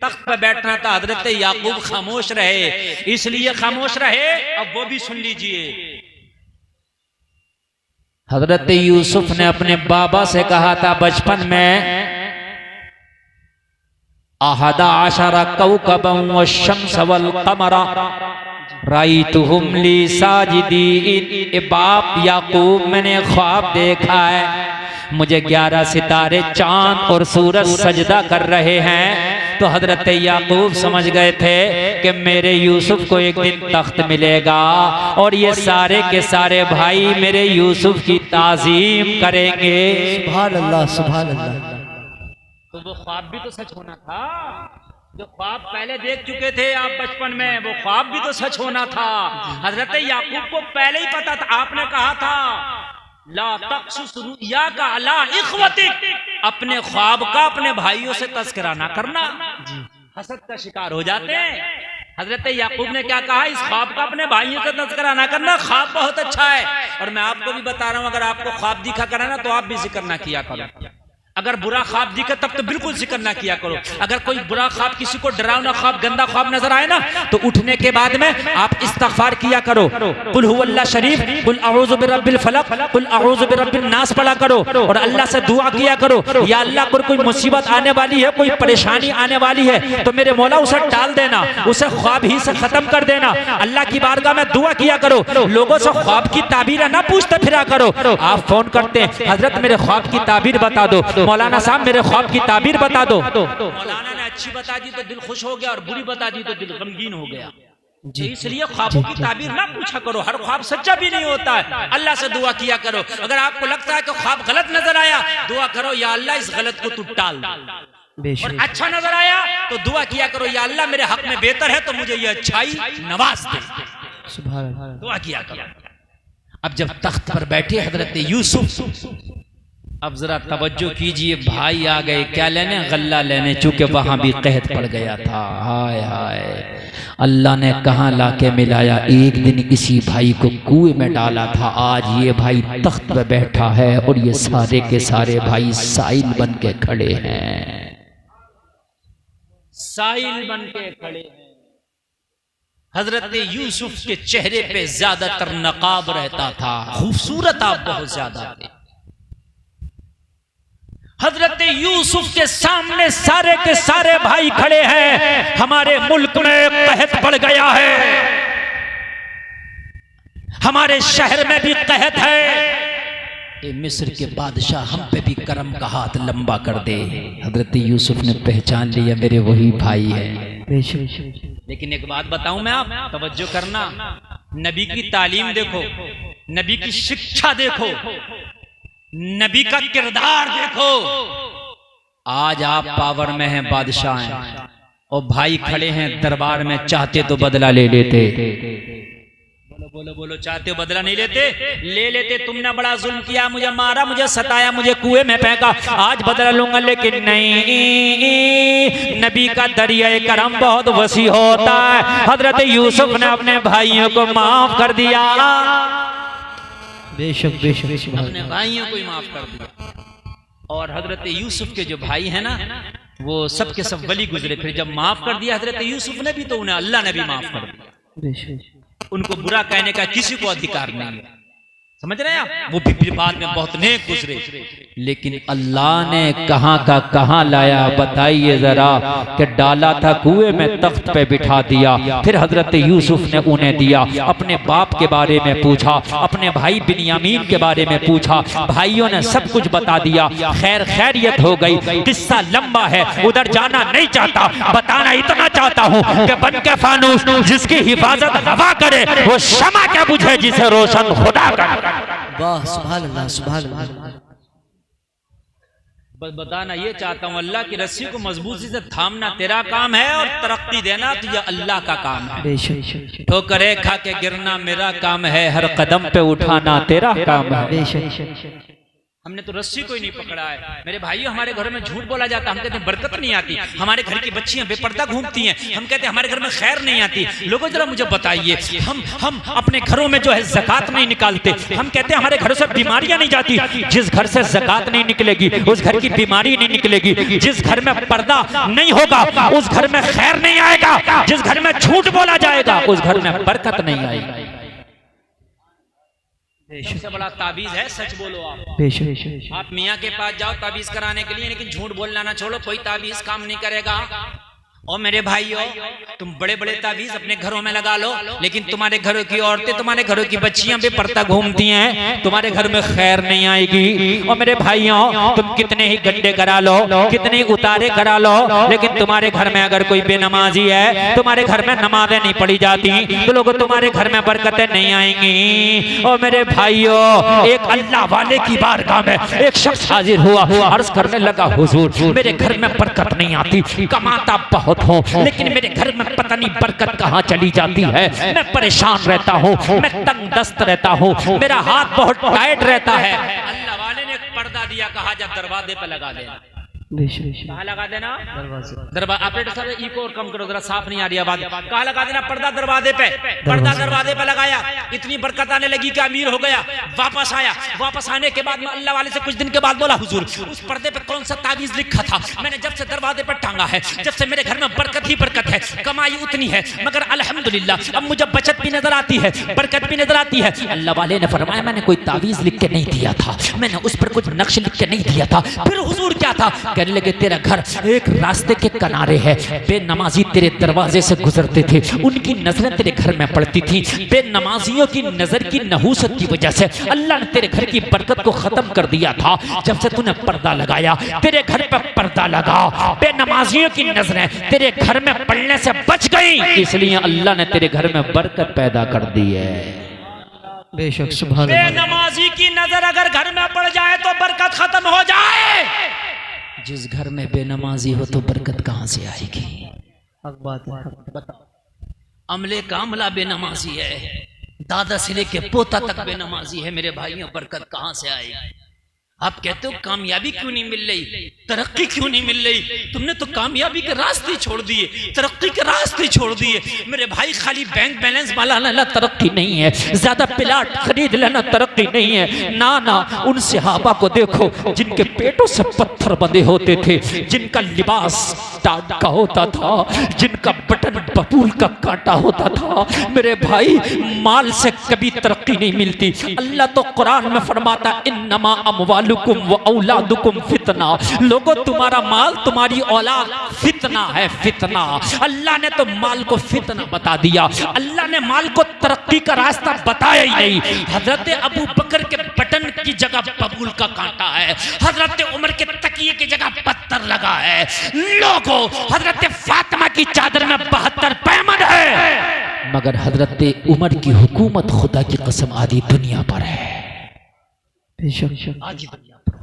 तख्त पर बैठना था, हजरत याकूब खामोश रहे, इसलिए खामोश रहे। अब वो भी सुन लीजिए। हजरत यूसुफ ने अपने बाबा से कहा था बचपन में, अहदा आशरा कौकबन वश्शम्स वल कमरा रायतुहुम ली साजिदीन। बाप याकूब, मैंने ख्वाब देखा है, मुझे 11 सितारे चांद और सूरज सजदा कर रहे हैं। तो हजरत याकूब समझ गए थे कि मेरे यूसुफ को एक दिन तख्त मिलेगा और ये सारे के सारे भाई मेरे यूसुफ की ताजीम करेंगे। सुभान अल्लाह, सुभान अल्लाह। तो वो ख्वाब भी तो सच होना था, जो ख्वाब पहले देख चुके थे आप बचपन में, वो ख्वाब भी तो सच होना था। हजरत याकूब को पहले ही पता था। आपने कहा था ला तक़सुस रुया का अला इख्वतिक, अपने ख्वाब का अपने भाइयों से तस्करा ना करना, हसद का शिकार हो जाते हैं। हजरत याकूब ने क्या कहा, इस ख्वाब का अपने भाइयों से तस्करा ना करना, ख्वाब बहुत अच्छा है। और मैं आपको भी बता रहा हूं, अगर आपको ख्वाब दिखा करा ना तो आप भी जिक्र ना किया करो। अगर बुरा ख्वाब दिखे तब तो बिल्कुल जिक्र ना किया करो। अगर कोई बुरा ख्वाब, किसी को डरावना ख्वाब, गंदा ख्वाब नजर आए ना तो उठने के बाद में आप इस्तिग़फ़ार किया करो। कुल हुवल्लाह शरीफ, कुल अऊज़ु बिरब्बिल फलक, कुल अऊज़ु बिरब्बिन नास पढ़ा करो और अल्लाह से दुआ किया करो, या अल्लाह अगर कोई मुसीबत आने वाली है, कोई परेशानी आने वाली है तो मेरे मौला उसे टाल देना, उसे ख्वाब ही से खत्म कर देना। अल्लाह की बारगाह में दुआ किया करो। लोगों से ख्वाब की ताबीर ना पूछते फिरा करो। आप फोन करते हैं, हजरत मेरे ख्वाब की ताबीर बता दो, मौलाना साहब मेरे ख्वाब की ताबीर बता दो। मौलाना ने अच्छी बता दी तो दिल खुश हो गया और बुरी बता दी तो दिल गमगीन हो गया। तो इसलिए ख्वाबों की ताबीर ना पूछा करो, हर ख्वाब सच्चा भी नहीं होता है। अल्लाह से दुआ किया करो। अगर आपको लगता है कि ख्वाब गलत नजर आया, दुआ करो या अल्लाह इस गलत को तू टाल दे। और अच्छा नजर आया तो दुआ किया करो, या अल्लाह मेरे हक में बेहतर है तो मुझे ये अच्छाई नवाज दे। दुआ किया करो। अब जब तख्त पर बैठे हजरत यूसुफ, अब जरा तवज्जो कीजिए, भाई आ गए क्या लेने, गल्ला लेने, चूंकि वहां भी कहत पड़ गया था। हाय हाय, अल्लाह ने कहां लाके मिलाया। एक दिन किसी भाई को कुएं में डाला था, आज ये भाई तख्त पे बैठा है और ये सारे के सारे भाई साइल बन के खड़े हैं, साइल बन के खड़े हैं। हजरत यूसुफ के चेहरे पे ज्यादातर नकाब रहता था, खूबसूरत आप बहुत ज्यादा थे। हजरत यूसुफ के सामने सारे के सारे भाई खड़े हैं। हमारे मुल्क में कहत पड़ गया है, हमारे शहर में भी कहत है, ए मिस्र के बादशाह हम पे भी करम का हाथ लंबा कर दे। हजरत यूसुफ ने पहचान लिया मेरे वही भाई है। लेकिन एक बात बताऊं मैं, आप तवज्जो करना, नबी की तालीम देखो, नबी की शिक्षा देखो, नबी का किरदार देखो। आज आप पावर में हैं, बादशाह हैं और भाई खड़े हैं दरबार में, चाहते तो बदला ले लेते। बोलो बोलो बोलो, चाहते हो बदला नहीं लेते? ले लेते। तुमने बड़ा जुल्म किया, मुझे मारा, मुझे सताया, मुझे कुएं में फेंका, आज बदला लूंगा। लेकिन नहीं, नबी का दरिया करम बहुत वसी होता है। हजरत यूसुफ ने अपने भाइयों को माफ कर दिया, बेशक बेशक, अपने भाइयों को ही माफ कर दिया। और हजरत यूसुफ के जो भाई है ना, वो सब के सब वली गुजरे। फिर जब माफ कर दिया हजरत यूसुफ ने भी, तो उन्हें अल्लाह ने भी माफ कर दिया। उनको बुरा कहने का किसी को अधिकार नहीं है, समझ रहे हैं आप? वो भी बाद में बहुत नेक गुजरे, लेकिन अल्लाह ने कहां का कहां लाया बताइए जरा। कि डाला था कुएं में, तख्त पे बिठा दिया। फिर हजरत यूसुफ ने उन्हें दिया, अपने बाप के बारे में पूछा, अपने भाई बिन्यामीन के बारे में पूछा। भाइयों ने सब कुछ बता दिया, खैर खैरियत हो गई। किस्सा लंबा है, उधर जाना नहीं चाहता, बताना इतना चाहता हूँ कि बन के फानूस जिसकी हिफाजत हवा करे, वो शमा क्या बुझे जिसे रोशन खुदा करे। वाह, सुभान अल्लाह, सुभान अल्लाह। बस बताना ये चाहता हूँ, अल्लाह की रस्सी को मजबूती से थामना तेरा काम है और तरक्की देना तो ये अल्लाह का काम है। ठोकरे खा के गिरना मेरा काम है, हर कदम पे उठाना तेरा काम है। हमने तो रस्सी कोई नहीं पकड़ा है। मेरे भाइयों, हमारे घरों में झूठ बोला जाता है, हम कहते हैं बरकत नहीं आती। हमारे घर की बच्चियां बेपर्दा घूमती हैं, हम कहते हैं हमारे घर में खैर नहीं आती। लोगों जरा मुझे बताइए, हम अपने घरों में जो है ज़कात नहीं निकालते, हम कहते हैं हमारे घरों से बीमारियां नहीं जाती। जिस घर से ज़कात नहीं निकलेगी उस घर की बीमारी नहीं निकलेगी। जिस घर में पर्दा नहीं होगा उस घर में खैर नहीं आएगा। जिस घर में झूठ बोला जाएगा उस घर में बरकत नहीं आएगी। सबसे बड़ा ताबीज है सच बोलो। आप मियाँ के पास जाओ ताबीज कराने के लिए, लेकिन झूठ बोलना ना छोड़ो, कोई ताबीज काम नहीं करेगा। और मेरे भाइयों, तुम बड़े बड़े ताबीज अपने घरों में लगा लो, लेकिन तुम्हारे घरों की औरतें, तुम्हारे घरों की बच्चियां बेपर्दा घूमती हैं, तुम्हारे घर में खैर नहीं आएगी। और मेरे भाइयों, तुम कितने ही गड्ढे करा लो, कितने ही उतारे करा लो, लेकिन तुम्हारे घर में अगर कोई बेनमाजी है, तुम्हारे घर में नमाजें नहीं पढ़ी जाती, तो लोगों तुम्हारे घर में बरकतें नहीं आएंगी। और मेरे भाइयों, एक अल्लाह वाले की बारगाह में एक शख्स हाजिर हुआ, अर्ज करने लगा, हुजूर मेरे घर में बरकत नहीं आती, कमाता बहुत हूँ, लेकिन मेरे घर में पता नहीं बरकत कहाँ चली जाती है। मैं परेशान रहता हूँ, मैं तंग दस्त रहता हूँ, मेरा हाथ बहुत टाइट रहता है। अल्लाह वाले ने एक पर्दा दिया, कहा जब दरवाजे पे लगा देना। कहाँ लगा देना? दरवाजे। ऑपरेटर साहब इको और कम करो, जरा साफ नहीं आ रही आवाज। कहाँ लगा देना? पर्दा दरवाजे पे। पर्दा दरवाजे पे लगाया, इतनी बरकत आने लगी कि अमीर हो गया। वापस आया, वापस आने के बाद मैं अल्लाह वाले से कुछ दिन के बाद बोला, हुजूर उस पर्दे पे कौन सा ताबीज लिखा था? मैंने जब से दरवाजे पे टांगा है, जब से मेरे घर में बरकत ही बरकत है, कमाई उतनी है, मगर अल्हम्दुलिल्लाह अब मुझे बचत भी नजर आती है, बरकत भी नजर आती है। अल्लाह वाले ने फरमाया, मैंने कोई ताबीज लिख के नहीं दिया था, मैंने उस पर कुछ नक्श लिख के नहीं दिया था। फिर हुजूर क्या था? कहने लगे, तेरा घर एक रास्ते के किनारे है, बेनमाजी तेरे दरवाजे से गुजरते थे, उनकी नजरें तेरे घर में पड़ती थी। बेनमाजियों की नजर की नहूसत की वजह से अल्लाह ने तेरे घर की बरकत को खत्म कर दिया था। जब से तूने पर्दा लगाया, तेरे घर पर पर्दा लगा, बेनमाजियों की नजरें तेरे घर में पड़ने से बच गई, इसलिए अल्लाह ने तेरे घर में बरकत पैदा कर दी है। बेशक सुभान अल्लाह। बेनमाजी की नजर अगर घर में पड़ जाए तो बरकत खत्म हो जाए। जिस घर में बेनमाजी हो तो बरकत कहाँ से आएगी? हक बात है। बताओ, अमले का अमला बेनमाजी है, दादा से लेके पोता तक बेनमाजी है, मेरे भाइयों बरकत कहाँ से आएगी? आप कहते हो कामयाबी क्यों नहीं मिल रही, तरक्की क्यों नहीं मिल रही? तुमने तो कामयाबी के रास्ते छोड़ दिए, तरक्की के रास्ते छोड़ दिए। मेरे भाई, खाली बैंक बैलेंस वाला लेना तरक्की नहीं है, ज्यादा प्लाट खरीद लेना तरक्की नहीं है। ना ना, उन सहाबा को देखो जिनके पेटों से पत्थर बंधे होते थे, जिनका लिबास टाट का होता था, जिनका बटन बबूल का काटा होता था। मेरे भाई, माल से कभी तरक्की नहीं मिलती। अल्लाह तो कुरान में फरमाता, इन्नमा अमवालुकुम व औलादुकुम फितना। लोगों, तुम्हारा माल, तुम्हारी औलाद फितना है, फितना। अल्लाह ने तो माल को फितना बता दिया, अल्लाह ने माल को तरक्की का रास्ता बताया ही नहीं। हजरत अबू बकर के बटन की जगह बबूल का कांटा है, हजरत उमर के तकिए की जगह पत्थर लगा है। लोगों, हजरत फातिमा की चादर में 72 पैमन है, मगर हजरत उमर की हुकूमत खुदा की कसम आधी दुनिया पर है। आधी दुनिया पर।